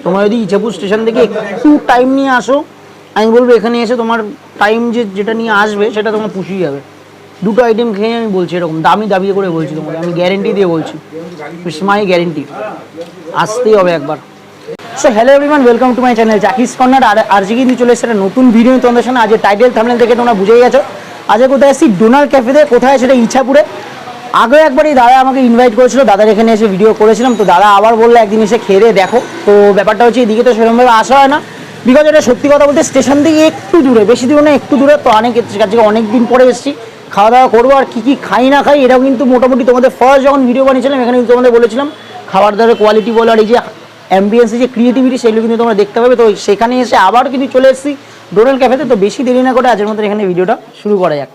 তোমরা যদি ইছাপুর স্টেশন থেকে একটু টাইম নিয়ে আসো, আমি বলবো এখানে এসে তোমার টাইম যেটা নিয়ে আসবে সেটা তোমার পুষিয়ে যাবে। দুটো আইটেম খেয়ে আমি বলছি, এরকম দাবিয়ে করে বলছি তোমাকে, আমি গ্যারেন্টি দিয়ে বলছি, মাই গ্যারেন্টি, আসতেই হবে একবার। So hello everyone, welcome to my channel জাকিস কর্নার। আর আজকে কিন্তু চলে এসেছে একটা নতুন ভিডিও তোমাদের সামনে। আজকে টাইটেল থাম্বনেল থেকে তোমরা বুঝেই গেছো আজকে কোথায় এসেছি, ডোনাল্ড ক্যাফেতে। কোথায় সেটা ইছাপুরে। আগে একবার এই দাদা আমাকে ইনভাইট করেছিল, দাদার এখানে এসে ভিডিও করেছিলাম, তো দাদা আবার বললো একদিন এসে খেয়ে দেখো। তো ব্যাপারটা হচ্ছে এদিকে তো সেরকমভাবে আসা হয় না, বিকজ এটা সত্যি কথা বলতে স্টেশন থেকে একটু দূরে, বেশি দূরে না, একটু দূরে। তো কাছে অনেক দিন পরে এসেছি, খাওয়া দাওয়া করবো। আর কী খাই না খাই এটাও কিন্তু মোটামুটি তোমাদের ফার্স্ট যখন ভিডিও বানিয়েছিলাম এখানে কিন্তু তোমাদের বলেছিলাম খাবার দাবারের কোয়ালিটি বলো আর এই যে অ্যাম্বিয়েন্সে যে ক্রিয়েটিভিটি সেগুলো কিন্তু তোমরা দেখতে পাবে। তো সেখানে এসে আবার কিন্তু চলে এসেছি ডোনাল্ড ক্যাফেতে। তো বেশি দেরি না করে আজকের মতো এখানে ভিডিওটা শুরু করা যাক।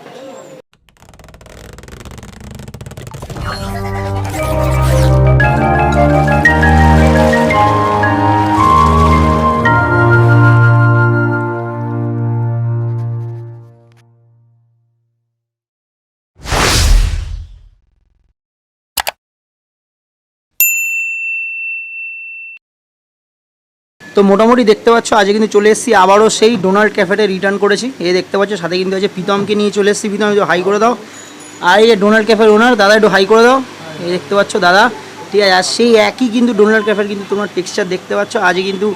তো মোটামুটি দেখতে পাচ্ছ আজকে কিন্তু চলে এসেছি আবারও সেই ডোনাল্ড ক্যাফেতে রিটার্ন করেছি। এই দেখতে পাচ্ছ সাথে কিন্তু আছে প্রীতমকে নিয়ে চলে এসেছি। প্রীতম একটু হাই করে দাও। আর এই যে ডোনাল্ড ক্যাফের ওনার দাদা, একটু হাই করে দাও। এই দেখতে পাচ্ছ দাদা, ঠিক আছে। আর সেই একই কিন্তু ডোনাল্ড ক্যাফের কিন্তু তোমার টেক্সচার দেখতে পাচ্ছ। আজকে কিন্তু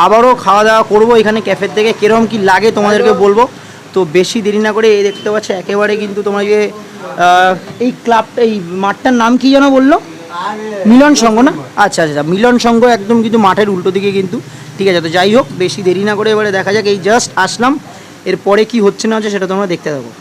আবারও খাওয়া দাওয়া করবো এখানে ক্যাফের থেকে, কীরকম কী লাগে তোমাদেরকে বলবো। তো বেশি দেরি না করে এই দেখতে পাচ্ছ একেবারে কিন্তু তোমার যে এই ক্লাবটা, এই মাঠটার নাম কি যেন বললো, মিলন সংঘ না? আচ্ছা আচ্ছা, মিলন সংঘ একদম কিন্তু মাঠের উল্টো দিকে কিন্তু, ঠিক আছে। তো যাই হোক বেশি দেরি না করে এবারে দেখা যাক। এই জাস্ট আসলাম, এরপরে কি হচ্ছে না হচ্ছে সেটা তোমরা দেখতে থাকো।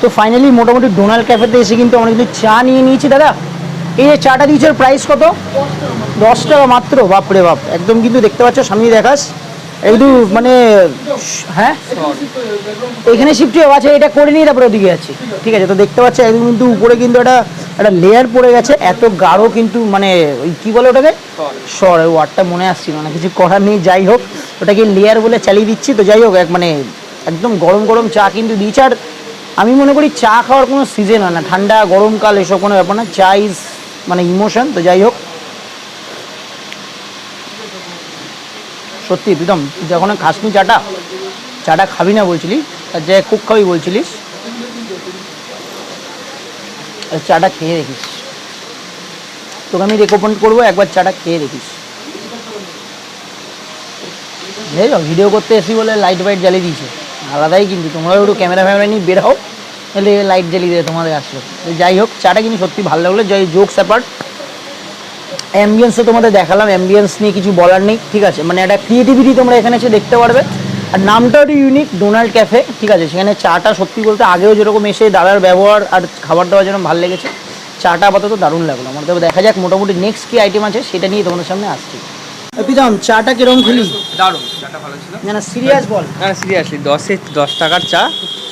তো ফাইনালি মোটামুটি ডোনাল্ড ক্যাফেতে এসে কিন্তু আমরা কিন্তু চা নিয়ে নিয়েছি। দাদা এই যে চাটা দিয়েছে প্রাইস কত? 10 টাকা মাত্র। বাপরে বাপ, একদম কিন্তু দেখতে পাচ্ছ সামনে দেখাস একটু মানে, হ্যাঁ এখানে শিফট হয়ে আছে, এটা করে নিয়ে তারপরে ওদিকে আছে, ঠিক আছে। তো দেখতে পাচ্ছ একদম কিন্তু উপরে কিন্তু একটা লেয়ার পড়ে গেছে, এত গাঢ় কিন্তু মানে ওই কী বলে ওটাকে, সর, ওই ওয়ার্ডটা মনে আসছিল না, কিছু করার নেই। যাই হোক ওটাকে লেয়ার বলে চালিয়ে দিচ্ছি। তো যাই হোক মানে একদম গরম গরম চা কিন্তু দিয়েছে। আর আমি মনে করি চা খাওয়ার কোনো সিজন হয় না, ঠান্ডা গরমকাল এসব কোনো ব্যাপার না, চা ইজ মানে ইমোশন। তো যাই হোক সত্যি প্রীতম, তুই যখন খাসনি চাটা খাবি না বলছিলি, আর যে কোক খাবি বলছিলিস, চাটা খেয়ে দেখিস। তোকে আমি রেকমেন্ড করবো একবার চাটা খেয়ে দেখিস। বুঝলো, ভিডিও করতে এসি বলে লাইট ফাইট জ্বালিয়ে দিয়েছে আলাদাই, কিন্তু তোমরা একটু ক্যামেরা ফ্যামেরা নিয়ে বের হও, তাহলে লাইট জ্বালিয়ে দেবে তোমাদের আসলো। যাই হোক চাটা কিন্তু সত্যি ভালো লাগলো। যাই জোকস অ্যাপার্ট, অ্যাম্বিয়েন্সে তোমাদের দেখালাম, অ্যাম্বিয়েন্স নিয়ে কিছু বলার নেই, ঠিক আছে। মানে একটা ক্রিয়েটিভিটি তোমরা এখানে এসে দেখতে পারবে। আর নামটাও একটু ইউনিক, ডোনাল্ড ক্যাফে, ঠিক আছে। সেখানে চাটা সত্যি বলতে আগেও যেরকম এসে দাদার ব্যবহার আর খাবার দাবার যেরকম ভালো লেগেছে, চাটা আপাতত দারুণ লাগলো আমার। তবে দেখা যাক মোটামুটি নেক্সট কী আইটেম আছে সেটা নিয়ে তোমাদের সামনে আসছি। প্রীতম চাটা কিরকম খেলি? দারুণ, চাটা ভালো ছিল। না সিরিয়াস বল। হ্যাঁ সিরিয়াসলি, 10 টাকার চা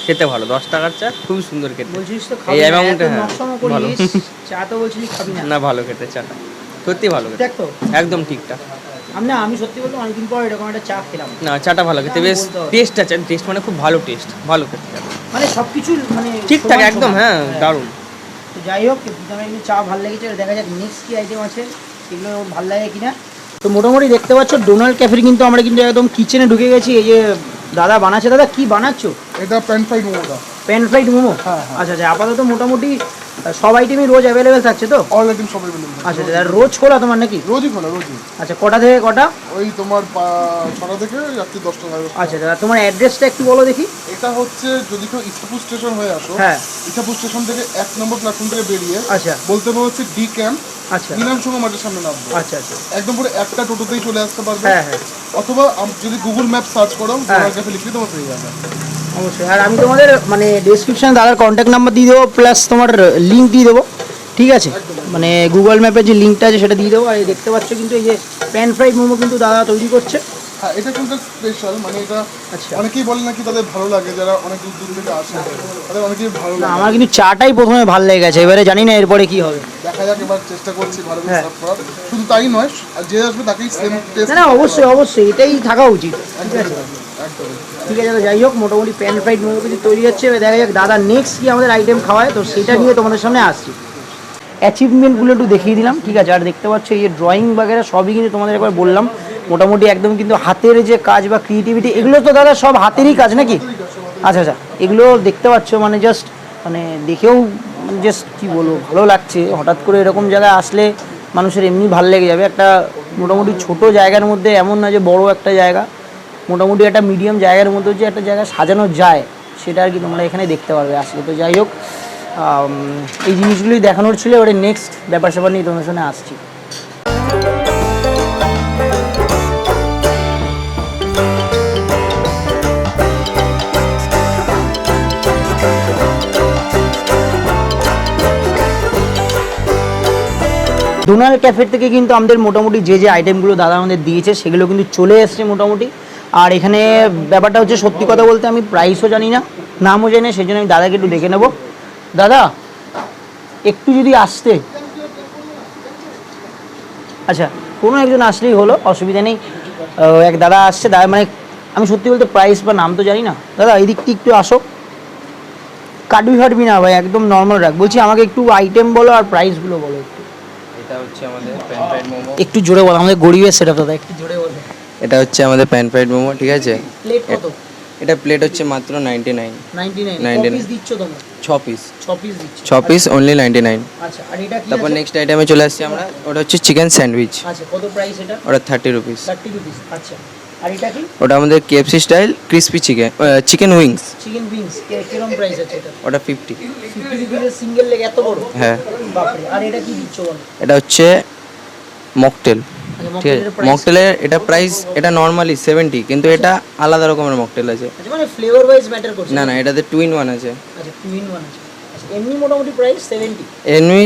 খেতে ভালো, 10 টাকার চা খুবই সুন্দর খেতে। বলছিস তো এই অ্যামাউন্টে, হ্যাঁ ভালো। চা তো বলছিলি খাবি না? না ভালো খেতে, চাটা সত্যি ভালো খেতে, দেখ তো একদম ঠিকঠাক। আমি সত্যি বলতে অনেকদিন পর এরকম একটা চা খেলাম। না চাটা ভালো খেতে, বেশ টেস্ট আছে, টেস্ট মানে খুব ভালো টেস্ট, ভালো খেতে মানে সব কিছু মানে ঠিকঠাক একদম, হ্যাঁ দারুণ। তো যাই হোক প্রথমে কিন্তু চা ভালো লেগেছে, দেখা যাক নেক্সট কী আইটেম আছে সেগুলো ভালো লাগে কিনা। তো মোটামুটি দেখতে পাচ্ছ ডোনাল্ড ক্যাফের কিন্তু আমরা কিন্তু একদম কিচেনে ঢুকে গেছি। এই যে দাদা বানাচ্ছে, দাদা কি বানাচ্ছো? এটা প্যান ফ্রাইড মোমোটা। Pan fried momo? হ্যাঁ। আচ্ছা আচ্ছা, আপাতত মোটামুটি সব আইটেমই রোজ অ্যাভেলেবেল থাকছে তো? অল আইটেম সব অ্যাভেলেবল। আচ্ছা আচ্ছা, রোজ খোলা তোমার নাকি? রোজই খোলা, রোজই। আচ্ছা, কটা থেকে কটা? ওই তোমার 6টা থেকে রাত্রি 10টা, 10:30। আচ্ছা আচ্ছা, তোমার অ্যাড্রেসটা একটু বলো দেখি। এটা হচ্ছে যদি কেউ ইছাপুর স্টেশন হয়ে আসো, হ্যাঁ। ইছাপুর স্টেশন থেকে 1 নম্বর প্ল্যাটফর্ম থেকে বেরিয়ে আচ্ছা বলতে হবে হচ্ছে ডি ক্যাম্প, আচ্ছা বিধানসভা মাঠের সামনে নামবো। আচ্ছা আচ্ছা, একদম পুরো একটা টোটোতেই চলে আসতে পারবে। হ্যাঁ হ্যাঁ অথবা যদি গুগল ম্যাপ সার্চ করো, হ্যাঁ। জোড়ার ক্যাফে লিখলে তোমার পেয়ে যাবে। অবশ্যই। আর আমি তোমাদের মানে ডেসক্রিপশনে দাদার কন্ট্যাক্ট নাম্বার দিয়ে দেবো, প্লাস তোমার লিঙ্ক দিয়ে দেবো, ঠিক আছে? মানে গুগল ম্যাপের যে লিঙ্কটা আছে সেটা দিয়ে দেবো। আর এই দেখতে পাচ্ছ কিন্তু এই যে প্যান ফ্রাইড মোমো কিন্তু দাদা তৈরি করছে। হ্যাঁ, এটা কিন্তু স্পেশাল, মানে এটা আচ্ছা। অনেকেই বলে নাকি তাদের ভালো লাগে, যারা অনেক দূর দূর থেকে আসে তাদের অনেকেই ভালো না, লাগে। আমার কিন্তু চাটাই প্রথমে ভালো লেগে গেছে, এবারে জানি না এরপরে কি হবে। দেখা যাক, এবার চেষ্টা করছি ভালো করে হ্যাঁ। সার্ভ করার। শুধু তাই নয়, আর যে আসবে তাকেই সেম টেস্ট। না না, অবশ্যই অবশ্যই, এটাই থাকা উচিত, ঠিক আছে? একদম। ঠিক আছে দাদা, যাই হোক মোটামুটি প্যান ফ্রাইড মোমো কিছু তৈরি হচ্ছে। এবার দেখা যাক দাদা নেক্সট কি আমাদের আইটেম খাওয়ায়, তো সেটা নিয়ে তোমাদের সামনে আসছি। অ্যাচিভমেন্টগুলো একটু দেখিয়ে দিলাম, ঠিক আছে? আর দেখতে পাচ্ছ এই যে ড্রয়িং বাগেরা সবই কিন্তু তোমাদের একবার বললাম মোটামুটি একদম কিন্তু হাতের যে কাজ বা ক্রিয়েটিভিটি, এগুলো তো দাদা সব হাতেরই কাজ নাকি? আচ্ছা আচ্ছা, এগুলো দেখতে পাচ্ছ মানে জাস্ট মানে দেখেও জাস্ট কি বলবো, ভালো লাগছে। হঠাৎ করে এরকম জায়গায় আসলে মানুষের এমনি ভালো লেগে যাবে। একটা মোটামুটি ছোট জায়গার মধ্যে, এমন না যে বড় একটা জায়গা, মোটামুটি একটা মিডিয়াম জায়গার মধ্যে যে একটা জায়গা সাজানো যায়, সেটা আর কি তোমরা এখানে দেখতে পারবে আসলে। তো যাই হোক, এই জিনিসগুলোই দেখানোর ছিল। এবারে নেক্সট ব্যাপার স্যাপার নিয়ে তোমার সামনে আসছি। ডোনাল্ড ক্যাফে থেকে কিন্তু আমাদের মোটামুটি যে যে আইটেমগুলো দাদা আমাদের দিয়েছে সেগুলো কিন্তু চলে এসছে মোটামুটি। আর এখানে ব্যাপারটা হচ্ছে, সত্যি কথা বলতে আমি প্রাইসও জানি না, নামও জানি না, সেই জন্য আমি দাদাকে একটু দেখে নেবো। দাদা একটু যদি আসতে, আচ্ছা কোনো একজন আসলেই হলো, অসুবিধা নেই। এক দাদা আসছে, দাদা মানে আমি সত্যি বলতে প্রাইস বা নাম তো জানি না। দাদা এই দিকটি একটু আসো, কাটবি ফাটবি না ভাই, একদম নর্মাল রাখ। বলছি আমাকে একটু আইটেম বলো আর প্রাইসগুলো বলো একটু। এটা হচ্ছে আমাদের প্যান ফ্রাইড মোমো। একটু জোরে বলো, আমাদের গরিবের সেটা দাদা, একটু জোরে বলো। এটা হচ্ছে আমাদের প্যান ফ্রাইড মোমো, ঠিক আছে? প্লেট কত? এটা প্লেট হচ্ছে মাত্র 99। 99 পিস দিচ্ছ তোমরা? 6 পিস, 6 পিস দিচ্ছ? 6 পিস অনলি 99। আচ্ছা, আর এটা কি তারপর আছে? নেক্সট আইটেমে চলে আসছি আমরা, ওটা হচ্ছে চিকেন স্যান্ডউইচ। আচ্ছা, কত প্রাইস এটা? ওটা 30 রুপিস। 30 রুপিস। আচ্ছা, আর এটা কি? ওটা আমাদের KFC style crispy chicken wings. Chicken wings কিরকম প্রাইস আছে এটা? ওটা 50। 50 রুপিসের সিঙ্গেল লেগ এত বড়? হ্যাঁ। বাপরে। আর এটা কি দিচ্ছ বলো? এটা হচ্ছে মকটেল, আচ্ছা, ঠিক আছে? মকটেলের price? মকটেলের এটা প্রাইস, এটা নর্মালি 70, কিন্তু এটা আলাদা রকমের মকটেল আছে। আচ্ছা, মানে ফ্লেভার ওয়াইজ ম্যাটার করছে? না না, এটাতে 2 in 1 আছে। আচ্ছা, 2 in 1 আছে। আচ্ছা, এমনি মোটামুটি প্রাইস 70? এমনি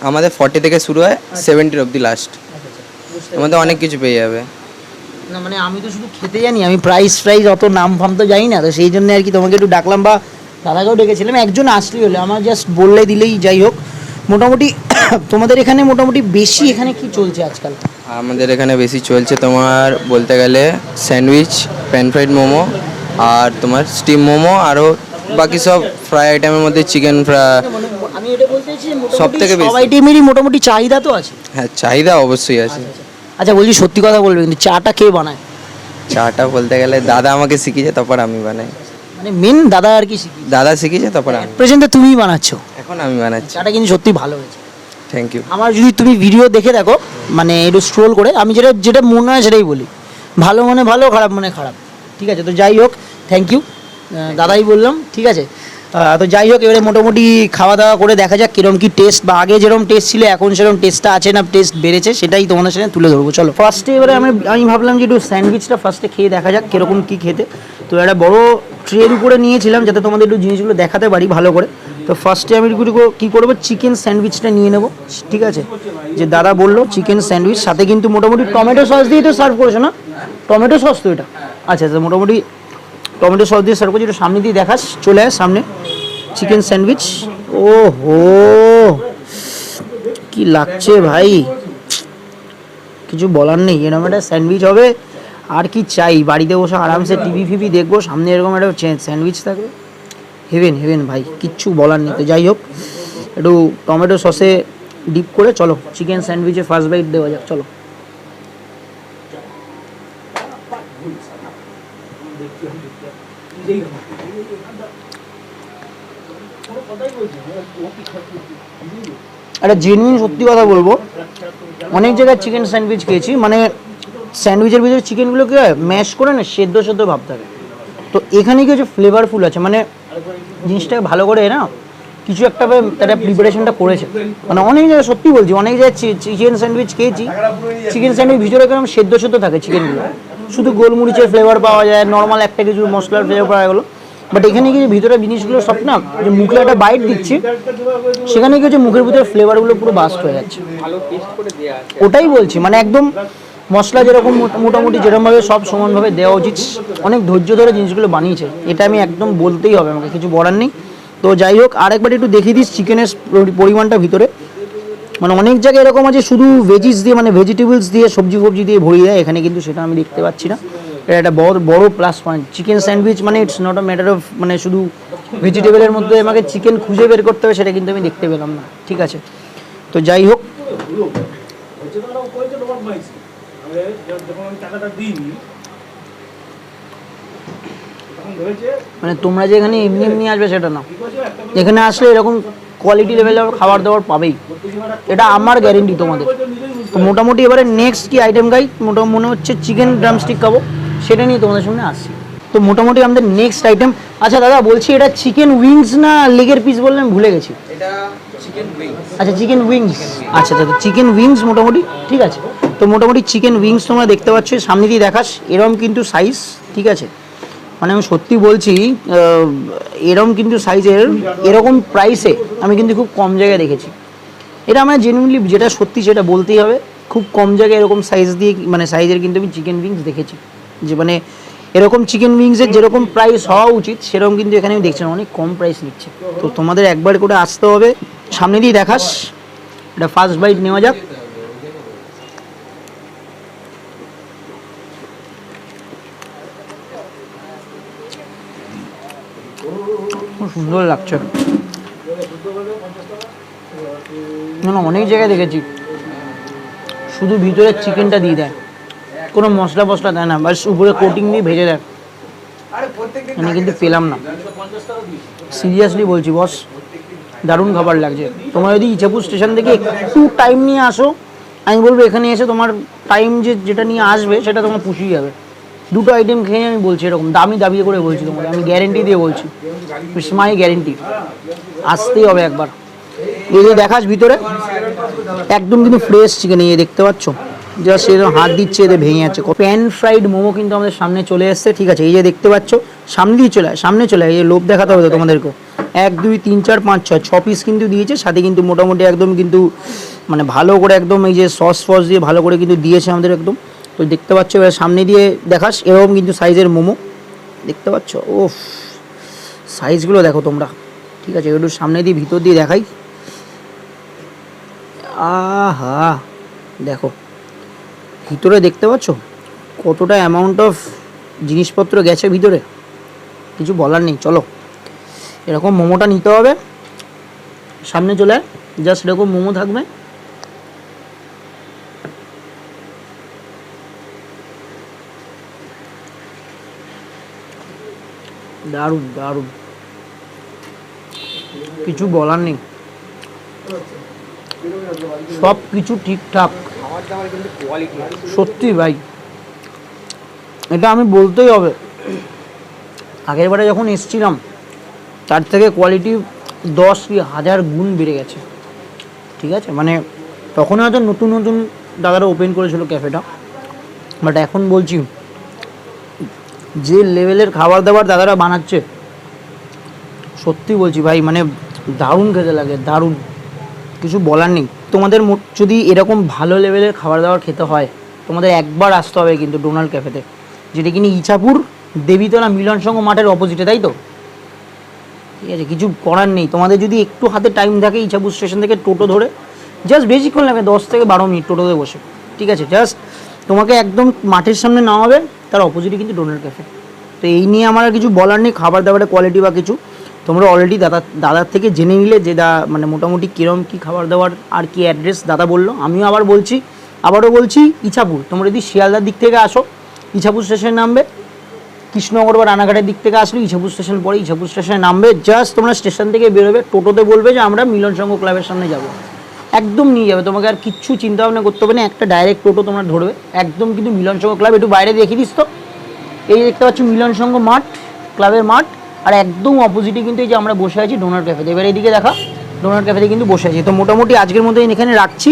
আমাদের 40 থেকে শুরু হয়, 70 অবধি লাস্ট। আচ্ছা আচ্ছা, বুঝতে আমাদের অনেক কিছু পেয়ে যাবে। না মানে আমি তো শুধু খেতে জানি, আমি প্রাইস অত নাম ফাম তো জানি না, তো সেই জন্য আর কি তোমাকে একটু ডাকলাম, বা দাদাকেও ডেকেছিলাম, একজন আসলেই হলে, আমার জাস্ট বললে দিলেই। যাই হোক মোটামুটি তোমাদের এখানে মোটামুটি বেশি এখানে কি চলছে আজকাল? আমাদের এখানে বেশি চলছে তোমার বলতে গেলে স্যান্ডউইচ, প্যান ফ্রাইড মোমো, আর তোমার স্টিম মোমো, আরও বাকি সব ফ্রাই আইটেমের মধ্যে চিকেন ফ্রাই। মানে আমি এটা বলতে চাইছি সবথেকে সব বেশি। আইটেমেরই মোটামুটি চাহিদা তো আছে। হ্যাঁ, চাহিদা অবশ্যই আছে। আচ্ছা বলছি, সত্যি কথা বলবে কিন্তু চাটা কে বানায়? চাটা বলতে গেলে দাদা আমাকে শিখিয়েছে, তারপর আমি বানাই। মানে মেন দাদা আর কি শিখি? দাদা শিখিয়েছে, তারপর আমি। প্রেজেন্টে তুমিই বানাচ্ছ? এখন আমি বানাচ্ছি। চাটা কিন্তু সত্যি ভালো হয়েছে। Thank you. আমার যদি তুমি ভিডিও দেখে দেখো, মানে একটু স্ক্রোল করে, আমি যেটা যেটা মনে হয় সেটাই বলি, ভালো মনে ভালো, খারাপ মনে খারাপ, ঠিক আছে? তো যাই হোক, থ্যাংক ইউ, দাদাই বললাম, ঠিক আছে? তো যাই হোক, এবারে মোটামুটি খাওয়া দাওয়া করে দেখা যাক কীরকম কী টেস্ট, বা আগে যেরকম টেস্ট ছিল এখন সেরকম টেস্টটা আছে না টেস্ট বেড়েছে, সেটাই তোমাদের সাথে তুলে ধরবো। চলো ফার্স্টে এবারে আমি ভাবলাম যে একটু স্যান্ডউইচটা ফার্স্টে খেয়ে দেখা যাক কীরকম কী খেতে। তো একটা বড় ট্রের উপরে নিয়েছিলাম যাতে তোমাদের একটু জিনিসগুলো দেখাতে পারি ভালো করে। তো ফার্স্টে আমি কী করবো, চিকেন স্যান্ডউইচটা নিয়ে নেবো, ঠিক আছে? যে দাদা বললো চিকেন স্যান্ডউইচ, সাথে কিন্তু মোটামুটি টমেটো সস দিয়ে তো সার্ভ করেছো না? টমেটো সস তো এটা? আচ্ছা আচ্ছা, মোটামুটি টমেটো সস দিয়ে সার্ভ করছি। একটু সামনে দিয়ে দেখাস, চলে আয় সামনে। চিকেন স্যান্ডউইচ, ও হো কি লাগছে ভাই, কিছু বলার নেই। এরকম একটা স্যান্ডউইচ হবে, আর কি চাই? বাড়িতে বসে আরামসে টিভি ফিভি দেখবো, সামনে এরকম একটা স্যান্ডউইচ থাকবে, হেভেন হেভেন ভাই, কিচ্ছু বলার নেই। তো যাই হোক, একটু টমেটো সসে ডিপ করে চলো চিকেন স্যান্ডউইচে ফার্স্ট বাইট দেওয়া যাক, চলো। একটা জেনুইন সত্যি কথা বলবো, অনেক জায়গায় চিকেন স্যান্ডউইচ খেয়েছি, মানে স্যান্ডউইচের ভিতরে চিকেনগুলো কী হয় ম্যাশ করে না সেদ্ধ সেদ্ধ ভাব থাকে। তো এখানে কি হচ্ছে ফ্লেভারফুল আছে, মানে জিনিসটাকে ভালো করে না কিছু একটা তারা প্রিপারেশনটা করেছে। মানে অনেক জায়গায় সত্যি বলছি, অনেক জায়গায় চিকেন স্যান্ডউইচ খেয়েছি, চিকেন স্যান্ডউইচ ভিতরে কেরকম সেদ্ধ সেদ্ধ থাকে চিকেনগুলো, শুধু গোলমরিচের ফ্লেভার পাওয়া যায়, নর্মাল একটা কিছু মশলার ফ্লেভার পাওয়া গেলো। বাট এখানে কি ভিতরে জিনিসগুলো সব না, যে মুখে একটা বাইট দিচ্ছি সেখানে কি হচ্ছে মুখের ভিতরে ফ্লেভারগুলো পুরো বাস্ট হয়ে যাচ্ছে। ওটাই বলছি, মানে একদম মশলা যেরকম মোটামুটি যেরকমভাবে সব সমানভাবে দেওয়া উচিত, অনেক ধৈর্য ধরে জিনিসগুলো বানিয়েছে, এটা আমি একদম বলতেই হবে, আমাকে কিছু বলার নেই। তো যাই হোক, আরেকবার একটু দেখিয়ে দিস চিকেনের পরিমাণটা ভিতরে। মানে অনেক জায়গায় এরকম আছে শুধু ভেজিস দিয়ে, মানে ভেজিটেবলস দিয়ে সবজি ফবজি দিয়ে ভরিয়ে দেয়, এখানে কিন্তু সেটা আমি দেখতে পাচ্ছি না। এটা একটা বড় প্লাস পয়েন্ট। চিকেন স্যান্ডউইচ মানে it's not a matter of মানে শুধু ভেজিটেবলের মধ্যে আমাকে চিকেন খুঁজে বের করতে হবে, সেটা কিন্তু আমি দেখতে পেলাম না। ঠিক আছে, তো যাই হোক, মানে তোমরা যে এখানে এমনি এমনি আসবে সেটা না, এখানে আসলে এরকম কোয়ালিটি লেভেলের খাবার দাবার পাবেই, এটা আমার গ্যারেন্টি তোমাদের। তো মোটামুটি এবারে নেক্সট কি আইটেম গাই, মোটামুটি মনে হচ্ছে চিকেন ড্রামস্টিক খাবো, সেটা নিয়ে তোমাদের সামনে আসছি। তো মোটামুটি আমাদের নেক্সট আইটেম, আচ্ছা দাদা বলছি এটা চিকেন উইংস না লেগের পিস বললেন, ভুলে গেছি। আচ্ছা চিকেন উইংস, আচ্ছা আচ্ছা চিকেন উইংস মোটামুটি ঠিক আছে। তো মোটামুটি চিকেন উইংস তোমরা দেখতে পাচ্ছ, সামনে দিয়ে দেখাস এরকম কিন্তু সাইজ, ঠিক আছে। মানে আমি সত্যি বলছি, এরকম কিন্তু সাইজের এরকম প্রাইসে আমি কিন্তু খুব কম জায়গায় দেখেছি। এটা আমার জেনুইনলি যেটা সত্যি সেটা বলতেই হবে, খুব কম জায়গায় এরকম সাইজ দিয়ে মানে সাইজের কিন্তু আমি চিকেন উইংস দেখেছি, যে মানে এরকম চিকেন উইংসের যেরকম প্রাইস হওয়া উচিত সেরকম কিন্তু এখানে আমি দেখছি অনেক কম প্রাইস নিচ্ছে। তো তোমাদের একবার করে আসতে হবে, সামনে দিয়ে দেখাস, এটা ফার্স্ট বাইট নেওয়া যাক। খুব সুন্দর লাগছে, না অনেক জায়গায় দেখেছি শুধু ভিতরে চিকেনটা দিয়ে দেয়, কোনো মশলা ফসলা দেয় না, বাস উপরে কোটিং দিয়ে ভেজে দেয়, আমি কিন্তু পেলাম না। সিরিয়াসলি বলছি বস, দারুণ খাবার লাগছে। তোমরা যদি ইছাপুর স্টেশন থেকে একটু টাইম নিয়ে আসো, আমি বলবো এখানে এসে তোমার টাইম যেটা নিয়ে আসবে সেটা তোমার পুষিয়ে যাবে। দুটো আইটেম খেয়ে আমি বলছি, এরকম দাবি করে বলছি তোমাকে, আমি গ্যারেন্টি দিয়ে বলছি, ইটস মাই গ্যারেন্টি, আসতেই হবে একবার। এই যে দেখাস ভিতরে একদম কিন্তু ফ্রেশ চিকেন, এই দেখতে পাচ্ছ, জাস্ট এরকম হাত দিচ্ছে এদের ভেঙে যাচ্ছে। প্যান ফ্রাইড মোমো কিন্তু আমাদের সামনে চলে এসছে, ঠিক আছে। এই যে দেখতে পাচ্ছ সামনে দিয়ে সামনে চলে এই লোভ দেখাতে হবে তো তোমাদেরকে। 1 2 3 4 5 6 পিস কিন্তু দিয়েছে, সাথে কিন্তু মোটামুটি একদম কিন্তু মানে ভালো করে একদম এই যে সস ফস দিয়ে ভালো করে কিন্তু দিয়েছে আমাদের একদম। তো দেখতে পাচ্ছ, এবার সামনে দিয়ে দেখাস এরকম কিন্তু সাইজের মোমো দেখতে পাচ্ছ, ও সাইজগুলো দেখো তোমরা, ঠিক আছে। একটু সামনে দিয়ে ভিতর দিয়ে দেখাই, আহা দেখো ভিতরে দেখতে পাচ্ছ কতটা অ্যামাউন্ট অফ জিনিসপত্র গেছে ভিতরে, কিছু বলার নেই। চলো এরকম মোমোটা নিতে হবে, সামনে চলে জাস্ট এরকম মোমো থাকবে, দারুণ দারুণ, কিছু বলার নেই, সব কিছু ঠিকঠাক, সত্যি ভাই এটা আমি বলতেই হবে। আগের বারে যখন এসছিলাম তার থেকে কোয়ালিটি 10 কি 1000 গুণ বেড়ে গেছে, ঠিক আছে। মানে তখন হয়তো নতুন নতুন দাদারা ওপেন করেছিল ক্যাফেটা, বাট এখন বলছি যে লেভেলের খাবার দাবার দাদারা বানাচ্ছে, সত্যি বলছি ভাই, মানে দারুণ খেতে লাগে, দারুণ, কিছু বলার নেই। তোমাদের যদি এরকম ভালো লেভেলের খাবার দাবার খেতে হয় তোমাদের একবার আসতে হবে কিন্তু ডোনাল্ড ক্যাফেতে, যেটা কিনা ইছাপুর দেবীতলা মিলন সংঘ মাঠের অপোজিটে, তাই তো, ঠিক আছে। কিছু করার নেই, তোমাদের যদি একটু হাতে টাইম থাকে ইছাপুর স্টেশন থেকে টোটো ধরে জাস্ট বেশিক্ষণ লাগে 10 থেকে 12 মিনিট টোটোতে বসে, ঠিক আছে, জাস্ট তোমাকে একদম মাঠের সামনে নামাবে, তার অপোজিটে কিন্তু ডোনাল্ড ক্যাফে। তো এই নিয়ে আমার আর কিছু বলার নেই, খাবার দাবারের কোয়ালিটি বা কিছু তোমরা অলরেডি দাদার থেকে জেনে নিলে, যে মানে মোটামুটি কীরকম কী খাবার দাবার আর কি অ্যাড্রেস দাদা বললো। আমিও আবারও বলছি ইছাপুর, তোমরা যদি শিয়ালদার দিক থেকে আসো ইছাপুর স্টেশনে নামবে, কৃষ্ণনগর বা রানাঘাটের দিক থেকে আসলে ইছাপুর স্টেশন পরে ইছাপুর স্টেশনে নামবে, জাস্ট তোমরা স্টেশন থেকে বেরোবে, টোটোতে বলবে যে আমরা মিলন সংঘ ক্লাবের সামনে যাব, একদম নিয়ে যাবে, তোমাকে আর কিচ্ছু চিন্তা ভাবনা করতে হবে না, একটা ডাইরেক্ট টোটো তোমরা ধরবে একদম কিন্তু মিলন সংঘ ক্লাব। একটু বাইরে দেখিয়ে দিস তো, এই দেখতে পাচ্ছ মিলন সংঘ মাঠ, ক্লাবের মাঠ, আর একদম অপোজিটে কিন্তু এই যে আমরা বসে আছি ডোনার ক্যাফেতে। এবার এইদিকে দেখা, ডোনার ক্যাফেতে কিন্তু বসে আছি। তো মোটামুটি আজকের মতো এখানে রাখছি।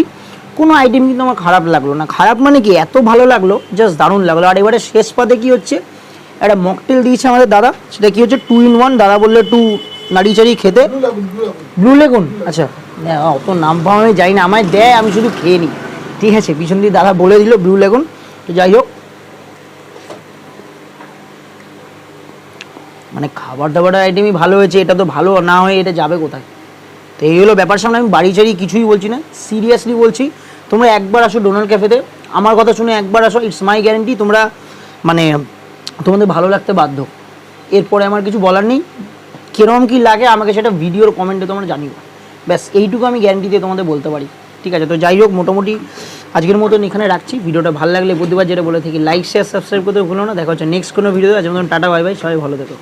কোনো আইটেম কিন্তু আমার খারাপ লাগলো না, খারাপ মানে কি এত ভালো লাগলো, জাস্ট দারুণ লাগলো। আর এবারে শেষ পাতে কি হচ্ছে, একটা মকটেল দিয়েছে আমাদের দাদা, সেটা কি হচ্ছে 2 in 1, দাদা বললে একটু নাড়িচাড়ি খেতে। ব্লু লেগুন, আচ্ছা অত নাম পাওয়া আমি যাই না, আমায় দেয় আমি শুধু খেয়ে নিই, ঠিক আছে, পিছন দিয়ে দাদা বলে দিল ব্লু লেগুন। তো যাই হোক, মানে খাবার দাবারের আইটেমই ভালো হয়েছে, এটা তো ভালো না হয়ে এটা যাবে কোথায়। তো এই হলো ব্যাপার। সামনে আমি বাড়ি চাড়ি কিছুই বলছি না, সিরিয়াসলি বলছি, তোমরা একবার আসো ডোনার ক্যাফেতে, আমার কথা শুনে একবার আসো, ইটস মাই গ্যারেন্টি তোমরা মানে তোমাদের ভালো লাগতে বাধ্য। এরপরে আমার কিছু বলার নেই, কীরকম কী লাগে আমাকে সেটা ভিডিওর কমেন্টে তোমরা জানিও, ব্যাস এইটুকু আমি গ্যারেন্টি দিয়ে তোমাদের বলতে পারি, ঠিক আছে। তো যাই হোক, মোটামুটি আজকের মতন এখানে রাখছি। ভিডিওটা ভালো লাগলে প্রতিবার যেটা বলে থাকি লাইক শেয়ার সাবস্ক্রাইব করতে ভুলো না। দেখা হচ্ছে নেক্সট কোনো ভিডিও। আজকের মতন টাটা বাই বাই, সবাই ভালো থেকো।